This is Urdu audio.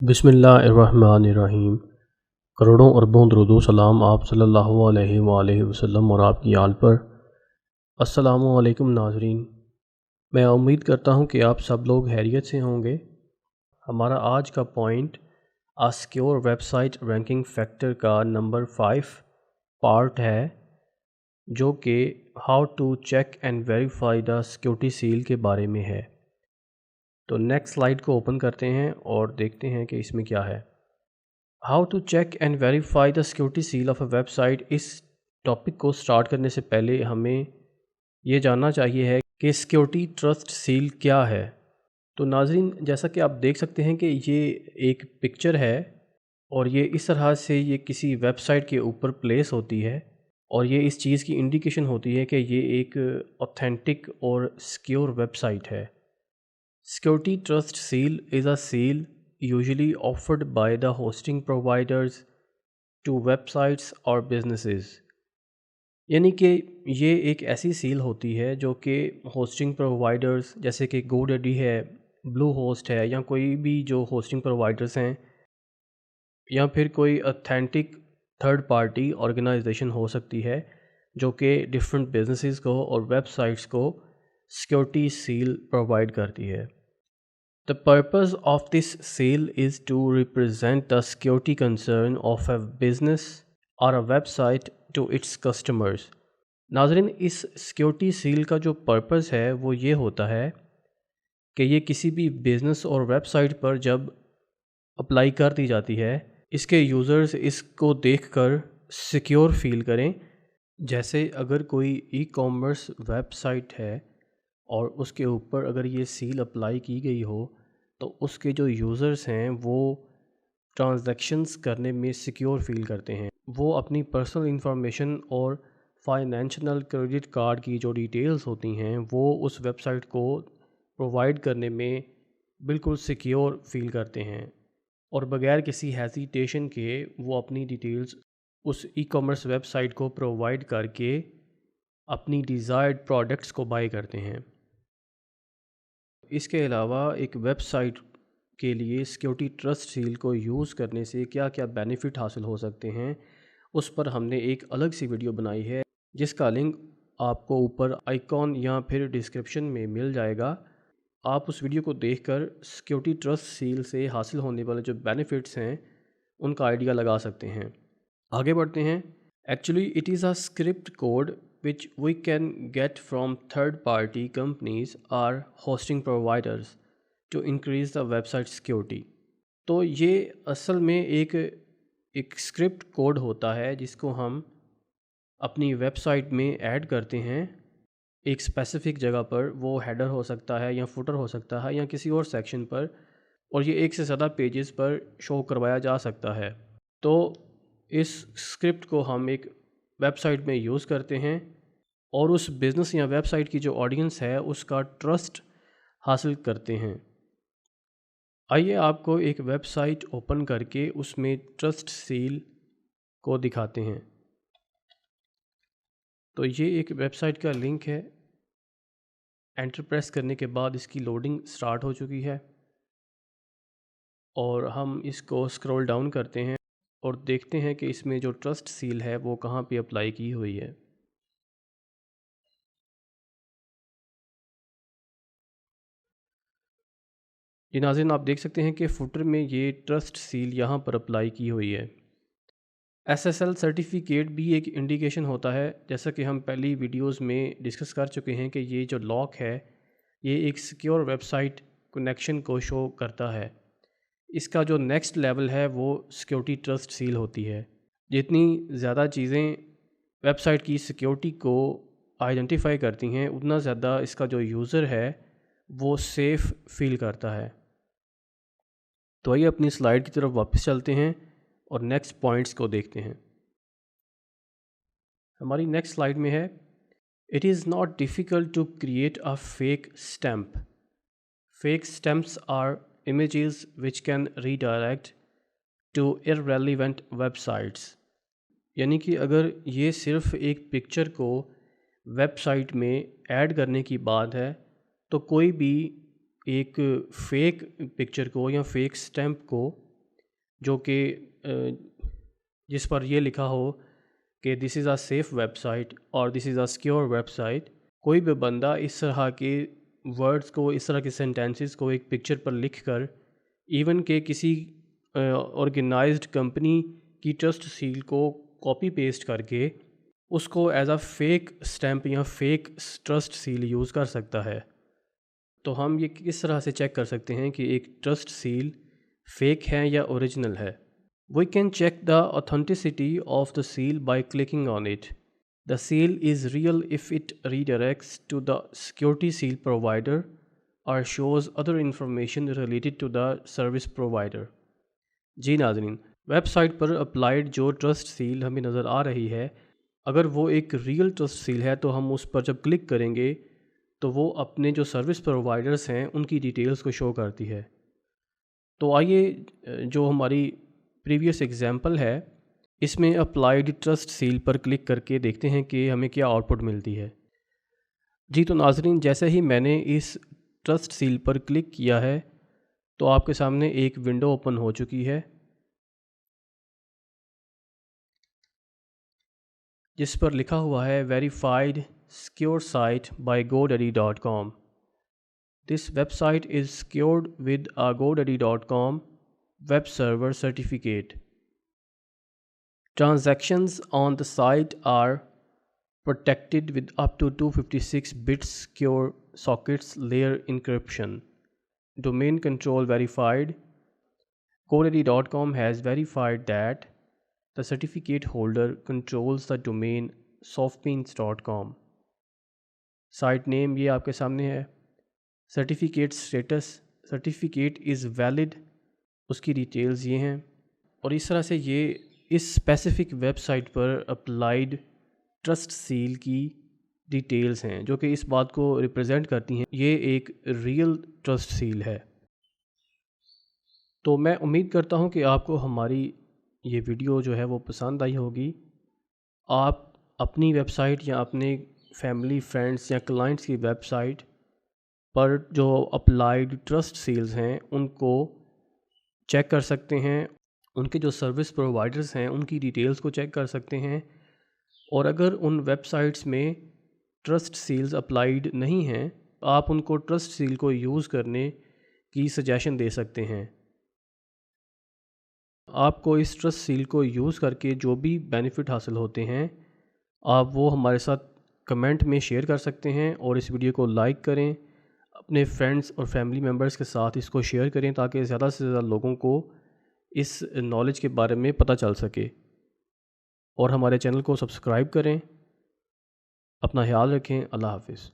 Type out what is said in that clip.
بسم اللہ الرحمن الرحیم۔ کروڑوں اربوں درود و سلام آپ صلی اللہ علیہ وآلہ وسلم اور آپ کی آل پر۔ السلام علیکم ناظرین، میں امید کرتا ہوں کہ آپ سب لوگ خیریت سے ہوں گے۔ ہمارا آج کا point secure website ranking factor کا نمبر 5 پارٹ ہے، جو کہ how to check and verify the security seal کے بارے میں ہے۔ تو نیکسٹ سلائیڈ کو اوپن کرتے ہیں اور دیکھتے ہیں کہ اس میں کیا ہے۔ How to check and verify the security seal of a website. اس ٹاپک کو سٹارٹ کرنے سے پہلے ہمیں یہ جاننا چاہیے ہے کہ سیکیورٹی ٹرسٹ سیل کیا ہے۔ تو ناظرین، جیسا کہ آپ دیکھ سکتے ہیں کہ یہ ایک پکچر ہے اور یہ اس طرح سے یہ کسی ویب سائٹ کے اوپر پلیس ہوتی ہے، اور یہ اس چیز کی انڈیکیشن ہوتی ہے کہ یہ ایک اوتھینٹک اور سیکیور ویب سائٹ ہے۔ Security Trust Seal is a seal usually offered by the hosting providers to websites or businesses۔ یعنی کہ یہ ایک ایسی سیل ہوتی ہے جو کہ ہوسٹنگ پرووائڈرز جیسے کہ گو ڈیڈی ہے، بلو ہوسٹ ہے، یا کوئی بھی جو ہوسٹنگ پرووائڈرز ہیں، یا پھر کوئی اتھینٹک تھرڈ پارٹی آرگنائزیشن ہو سکتی ہے جو کہ ڈفرینٹ بزنسز کو اور ویب سائٹس کو سیکیورٹی سیل پرووائڈ کرتی ہے۔ The purpose of this seal is to represent the security concern of a business or a website to its customers۔ ناظرین، اس سیکیورٹی سیل کا جو پرپز ہے وہ یہ ہوتا ہے کہ یہ کسی بھی بزنس اور ویب سائٹ پر جب اپلائی کر دی جاتی ہے، اس کے یوزرز اس کو دیکھ کر سیکیور فیل کریں۔ جیسے اگر کوئی ای کامرس ویب سائٹ ہے اور اس کے اوپر اگر یہ سیل اپلائی کی گئی ہو تو اس کے جو یوزرز ہیں وہ ٹرانزیکشنز کرنے میں سیکیور فیل کرتے ہیں۔ وہ اپنی پرسنل انفارمیشن اور فائنینشنل کریڈٹ کارڈ کی جو ڈیٹیلز ہوتی ہیں وہ اس ویب سائٹ کو پرووائڈ کرنے میں بالکل سیکیور فیل کرتے ہیں، اور بغیر کسی ہیزیٹیشن کے وہ اپنی ڈیٹیلز اس ای کامرس ویب سائٹ کو پرووائڈ کر کے اپنی ڈیزائرڈ پروڈکٹس کو بائی کرتے ہیں۔ اس کے علاوہ ایک ویب سائٹ کے لیے سیکیورٹی ٹرسٹ سیل کو یوز کرنے سے کیا کیا بینیفٹ حاصل ہو سکتے ہیں، اس پر ہم نے ایک الگ سی ویڈیو بنائی ہے جس کا لنک آپ کو اوپر آئیکن یا پھر ڈسکرپشن میں مل جائے گا۔ آپ اس ویڈیو کو دیکھ کر سیکیورٹی ٹرسٹ سیل سے حاصل ہونے والے جو بینیفٹس ہیں ان کا آئیڈیا لگا سکتے ہیں۔ آگے بڑھتے ہیں۔ Actually it is a script code which we can get from third-party companies or hosting providers to increase the website security۔ تو یہ اصل میں ایک اسکرپٹ کوڈ ہوتا ہے جس کو ہم اپنی ویب سائٹ میں ایڈ کرتے ہیں ایک اسپیسیفک جگہ پر۔ وہ ہیڈر ہو سکتا ہے یا فوٹر ہو سکتا ہے یا کسی اور سیکشن پر، اور یہ ایک سے زیادہ پیجز پر شو کروایا جا سکتا ہے۔ تو اس اسکرپٹ کو ہم ایک ویب سائٹ میں یوز کرتے ہیں اور اس بزنس یا ویب سائٹ کی جو آڈینس ہے اس کا ٹرسٹ حاصل کرتے ہیں۔ آئیے آپ کو ایک ویب سائٹ اوپن کر کے اس میں ٹرسٹ سیل کو دکھاتے ہیں۔ تو یہ ایک ویب سائٹ کا لنک ہے۔ انٹر پریس کرنے کے بعد اس کی لوڈنگ سٹارٹ ہو چکی ہے، اور ہم اس کو سکرول ڈاؤن کرتے ہیں اور دیکھتے ہیں کہ اس میں جو ٹرسٹ سیل ہے وہ کہاں پہ اپلائی کی ہوئی ہے۔ یہ ناظرین، آپ دیکھ سکتے ہیں کہ فوٹر میں یہ ٹرسٹ سیل یہاں پر اپلائی کی ہوئی ہے۔ ایس ایس ایل سرٹیفکیٹ بھی ایک انڈیکیشن ہوتا ہے، جیسا کہ ہم پہلی ویڈیوز میں ڈسکس کر چکے ہیں کہ یہ جو لاک ہے یہ ایک سیکیور ویب سائٹ کنیکشن کو شو کرتا ہے۔ اس کا جو نیکسٹ لیول ہے وہ سیکیورٹی ٹرسٹ سیل ہوتی ہے۔ جتنی زیادہ چیزیں ویب سائٹ کی سیکیورٹی کو آئیڈینٹیفائی کرتی ہیں اتنا زیادہ اس کا جو یوزر ہے وہ سیف فیل کرتا ہے۔ تو آئیے اپنی سلائیڈ کی طرف واپس چلتے ہیں اور نیکسٹ پوائنٹس کو دیکھتے ہیں۔ ہماری نیکسٹ سلائیڈ میں ہے it is not difficult to create a fake stamp. Fake stamps are images which can redirect to irrelevant websites. یعنی کہ اگر یہ صرف ایک پکچر کو ویب سائٹ میں ایڈ کرنے کی بات ہے تو کوئی بھی ایک فیک پکچر کو یا فیک اسٹیمپ کو جو کہ جس پر یہ لکھا ہو کہ دس از اے سیف ویب سائٹ اور دس از اے سیکیور ویب سائٹ. کوئی بھی بندہ اس طرح کے ورڈز کو، اس طرح کے سینٹینسز کو ایک پکچر پر لکھ کر، ایون کہ کسی آرگنائزڈ کمپنی کی ٹرسٹ سیل کو کاپی پیسٹ کر کے اس کو ایز اے فیک اسٹیمپ یا فیک ٹرسٹ سیل یوز کر سکتا ہے. تو ہم یہ کس طرح سے چیک کر سکتے ہیں کہ ایک ٹرسٹ سیل فیک ہے یا اوریجنل ہے؟ We can check the authenticity of the seal by clicking on it. The seal is real if it redirects to the security seal provider or shows other information related to the service provider. جی ناظرین، ویب سائٹ پر اپلائیڈ جو ٹرسٹ سیل ہمیں نظر آ رہی ہے، اگر وہ ایک ریئل ٹرسٹ سیل ہے تو ہم اس پر جب کلک کریں گے تو وہ اپنے جو سروس پرووائڈرز ہیں ان کی ڈیٹیلز کو شو کرتی ہے. تو آئیے جو ہماری پریویس ایگزامپل ہے اس میں اپلائیڈ ٹرسٹ سیل پر کلک کر کے دیکھتے ہیں کہ ہمیں کیا آؤٹ پٹ ملتی ہے. جی تو ناظرین، جیسے ہی میں نے اس ٹرسٹ سیل پر کلک کیا ہے تو آپ کے سامنے ایک ونڈو اوپن ہو چکی ہے جس پر لکھا ہوا ہے verified secure site by GoDaddy.com. This website is secured with a GoDaddy.com web server certificate. Transactions on the site are protected with up to 256 bits secure sockets layer encryption. Domain control verified. GoDaddy.com has verified that the certificate holder controls the domain softbeans.com. Site name یہ آپ کے سامنے ہے. Certificate status, certificate is valid. اس کی ڈیٹیلز یہ ہیں، اور اس طرح سے یہ اس اسپیسیفک ویب سائٹ پر اپلائیڈ ٹرسٹ سیل کی ڈیٹیلز ہیں جو کہ اس بات کو ریپرزینٹ کرتی ہیں یہ ایک ریئل ٹرسٹ سیل ہے. تو میں امید کرتا ہوں کہ آپ کو ہماری یہ ویڈیو جو ہے وہ پسند آئی ہوگی. آپ اپنی ویب سائٹ یا اپنے فیملی فرینڈس یا کلائنٹس کی ویب سائٹ پر جو اپلائیڈ ٹرسٹ سیلز ہیں ان کو چیک کر سکتے ہیں، ان کے جو سروس پرووائڈرز ہیں ان کی ڈیٹیلز کو چیک کر سکتے ہیں، اور اگر ان ویب سائٹس میں ٹرسٹ سیلز اپلائیڈ نہیں ہیں آپ ان کو ٹرسٹ سیل کو یوز کرنے کی سجیشن دے سکتے ہیں. آپ کو اس ٹرسٹ سیل کو یوز کر کے جو بھی بینیفٹ حاصل ہوتے ہیں آپ وہ ہمارے ساتھ کمنٹ میں شیئر کر سکتے ہیں، اور اس ویڈیو کو لائک کریں، اپنے فرینڈس اور فیملی ممبرس کے ساتھ اس کو شیئر کریں تاکہ زیادہ سے زیادہ لوگوں کو اس نالج کے بارے میں پتہ چل سکے. اور ہمارے چینل کو سبسکرائب کریں. اپنا خیال رکھیں. اللہ حافظ.